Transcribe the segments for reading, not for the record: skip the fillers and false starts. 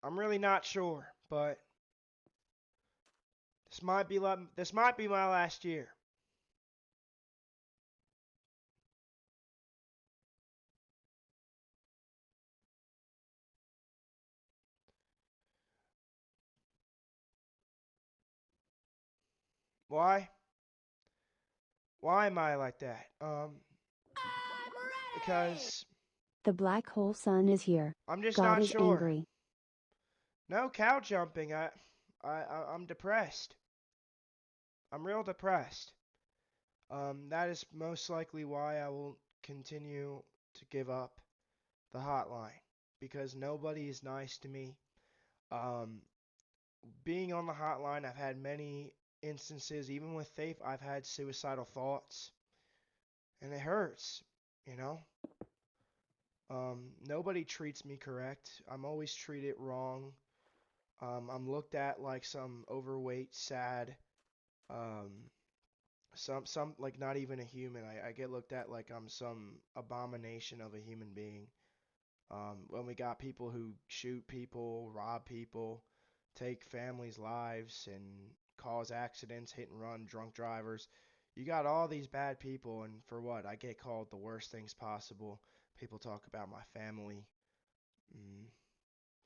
I'm really not sure, but this might be my last year. Why? Why am I like that? Because The black hole sun is here. I'm just God not is sure. angry. No cow jumping. I'm depressed. I'm real depressed. That is most likely why I will continue to give up the hotline because nobody is nice to me. Um, Being on the hotline, I've had many instances, even with Faith, I've had suicidal thoughts, and it hurts, you know? Nobody treats me correct. I'm always treated wrong. I'm looked at like some overweight, sad, um, some like not even a human. I get looked at like I'm some abomination of a human being. When we got people who shoot people, rob people, take families' lives, and cause accidents, hit and run, drunk drivers. You got all these bad people, and for what? I get called the worst things possible. People talk about my family. Mm,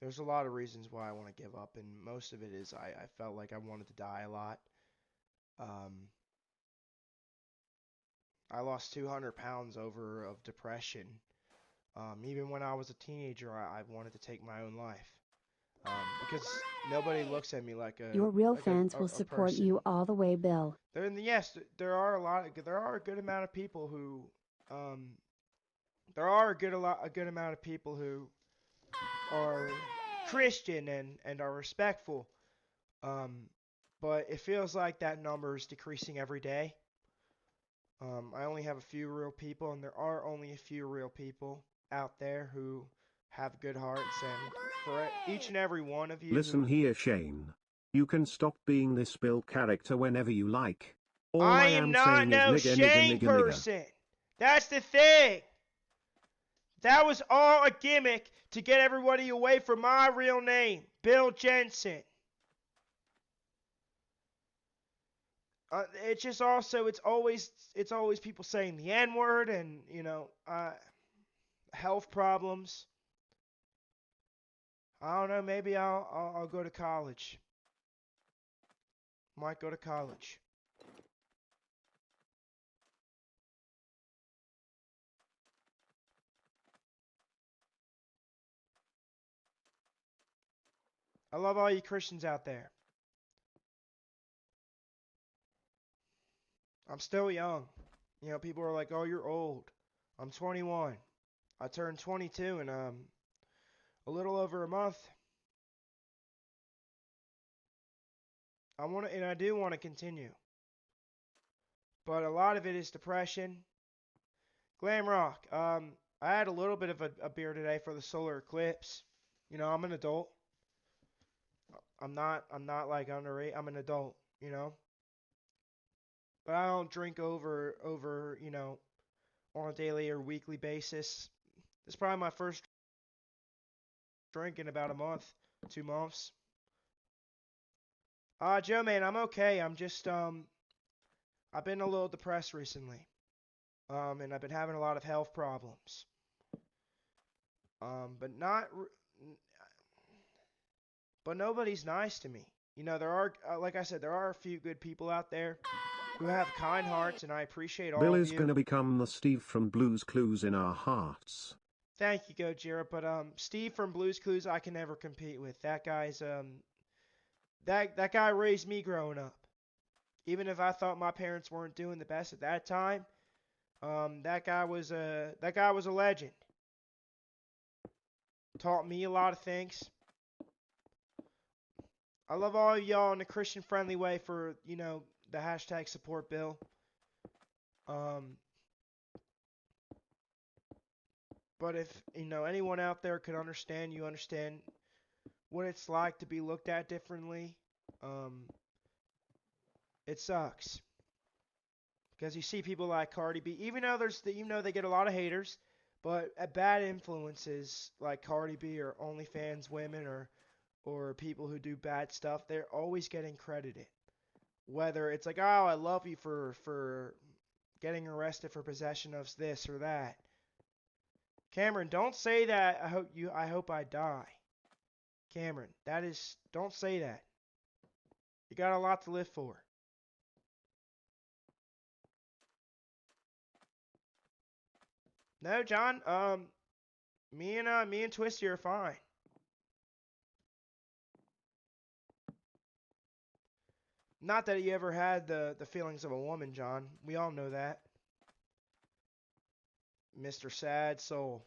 there's a lot of reasons why I want to give up, and most of it is I felt like I wanted to die a lot. Um, I lost 200 pounds over of depression. Even when I was a teenager, I wanted to take my own life. Because nobody looks at me like a Your real like a, fans will a, a support person. you all the way, Bill. Yes, there are a good amount of people who um there are a good amount of people who are Christian and are respectful. Um, but it feels like that number is decreasing every day. I only have a few real people, and there are only a few real people out there who have good hearts, and for each and every one of you Listen who here, Shane. You can stop being this Bill character whenever you like. All I I am am not saying is no nigger, nigger, Shane nigger, nigger. person. That's the thing. That was all a gimmick to get everybody away from my real name, Bill Jensen. It's just also it's always people saying the N word and health problems. I don't know. Maybe I'll go to college. Might go to college. I love all you Christians out there. I'm still young. People are like, "Oh, you're old." I'm 21. I turned 22 in a little over a month. I do want to continue, but a lot of it is depression. Glam rock. I had a little bit of a beer today for the solar eclipse. I'm an adult. I'm not like underage. I'm an adult. You know, but I don't drink over on a daily or weekly basis. This is probably my first drink in about a month, 2 months. Joe, man, I'm okay. I've been a little depressed recently. And I've been having a lot of health problems. But but nobody's nice to me. There are, like I said, there are a few good people out there who have kind hearts, and I appreciate all Bill of is you. gonna become the Steve from Blue's Clues in our hearts. Thank you, Gojira. But Steve from Blue's Clues, I can never compete with. That guy's that guy raised me growing up. Even if I thought my parents weren't doing the best at that time, that guy was a legend. Taught me a lot of things. I love all of y'all in a Christian friendly way for the hashtag support Bill. Um, but if anyone out there could understand, you understand what it's like to be looked at differently. Um, it sucks because you see people like Cardi B, even though they get a lot of haters, but bad influences like Cardi B or OnlyFans women or or people who do bad stuff, they're always getting credited. Whether it's like, oh, I love you for getting arrested for possession of this or that. Cameron, don't say that. I hope I die. Cameron, don't say that. You got a lot to live for. No, John. Me and Twisty are fine. Not that you ever had the feelings of a woman, John. We all know that. Mr. Sad Soul.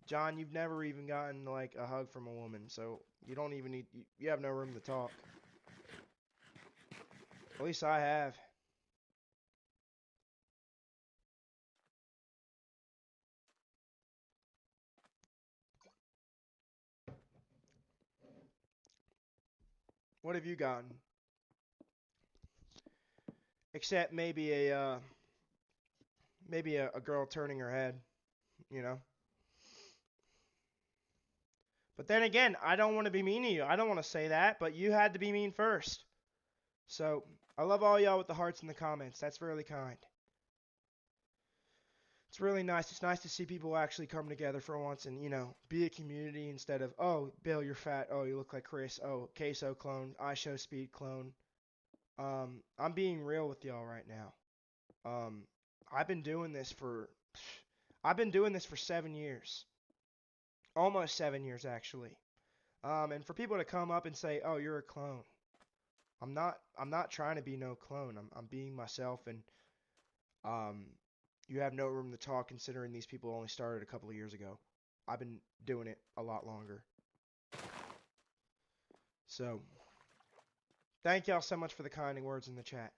John, you've never even gotten like a hug from a woman, so you don't even need you have no room to talk. At least I have. What have you gotten? Except maybe a girl turning her head, you know. But then again, I don't want to be mean to you. I don't want to say that, but you had to be mean first. So, I love all y'all with the hearts in the comments. That's really kind. It's really nice. It's nice to see people actually come together for once and, be a community instead of, oh, Bill, you're fat. Oh, you look like Chris. Oh, Queso clone. I show speed clone. I'm being real with y'all right now. I've been doing this for 7 years. Almost 7 years, actually. And for people to come up and say, oh, you're a clone. I'm not trying to be no clone. I'm being myself, and you have no room to talk considering these people only started a couple of years ago. I've been doing it a lot longer. So, thank y'all so much for the kind words in the chat.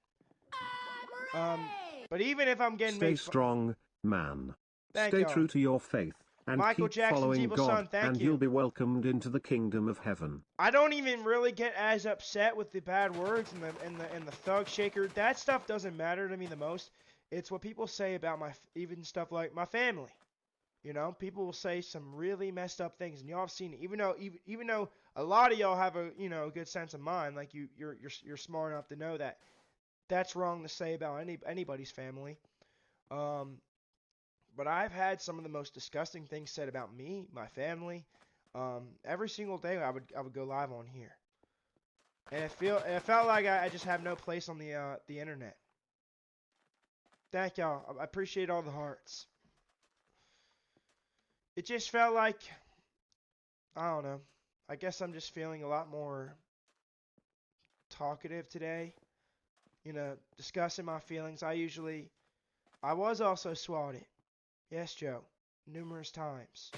But even if I'm getting Stay made strong, man. Thank Stay y'all. true to your faith, and Michael keep Jackson's following evil God, son, thank and you. you'll be welcomed into the kingdom of heaven. I don't even really get as upset with the bad words and the thug shaker. That stuff doesn't matter to me the most. It's what people say about even stuff like my family. People will say some really messed up things, and y'all have seen it. Even though a lot of y'all have a good sense of mind, like you're smart enough to know that that's wrong to say about anybody's family. But I've had some of the most disgusting things said about me, my family. Every single day I would go live on here, and it felt like I just have no place on the internet. Thank y'all. I appreciate all the hearts. It just felt like, I don't know. I guess I'm just feeling a lot more talkative today. Discussing my feelings. I was also swatted. Yes, Joe. Numerous times.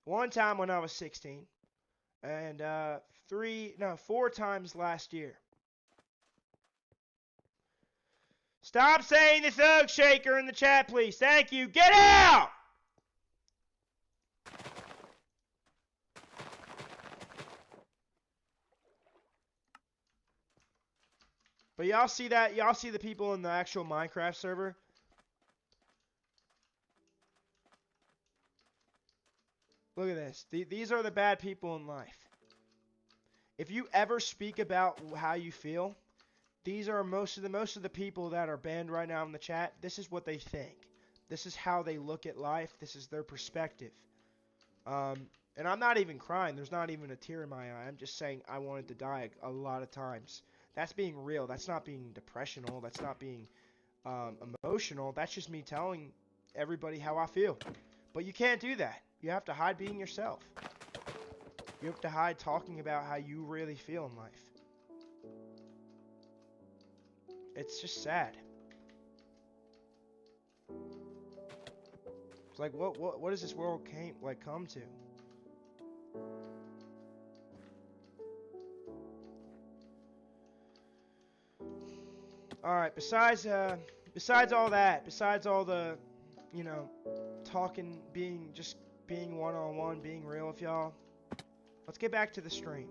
One time when I was 16. And 4 times last year. Stop saying the thug shaker in the chat, please. Thank you. Get out! But y'all see that? Y'all see the people in the actual Minecraft server? Look at this. These are the bad people in life. If you ever speak about how you feel, these are most of the people that are banned right now in the chat. This is what they think. This is how they look at life. This is their perspective. And I'm not even crying. There's not even a tear in my eye. I'm just saying I wanted to die a lot of times. That's being real. That's not being depressional. That's not being emotional. That's just me telling everybody how I feel. But you can't do that. You have to hide being yourself. You have to hide talking about how you really feel in life. It's just sad. It's like what does this world come to? All right. Besides all that, besides all the, talking, being one-on-one, being real with y'all, let's get back to the stream.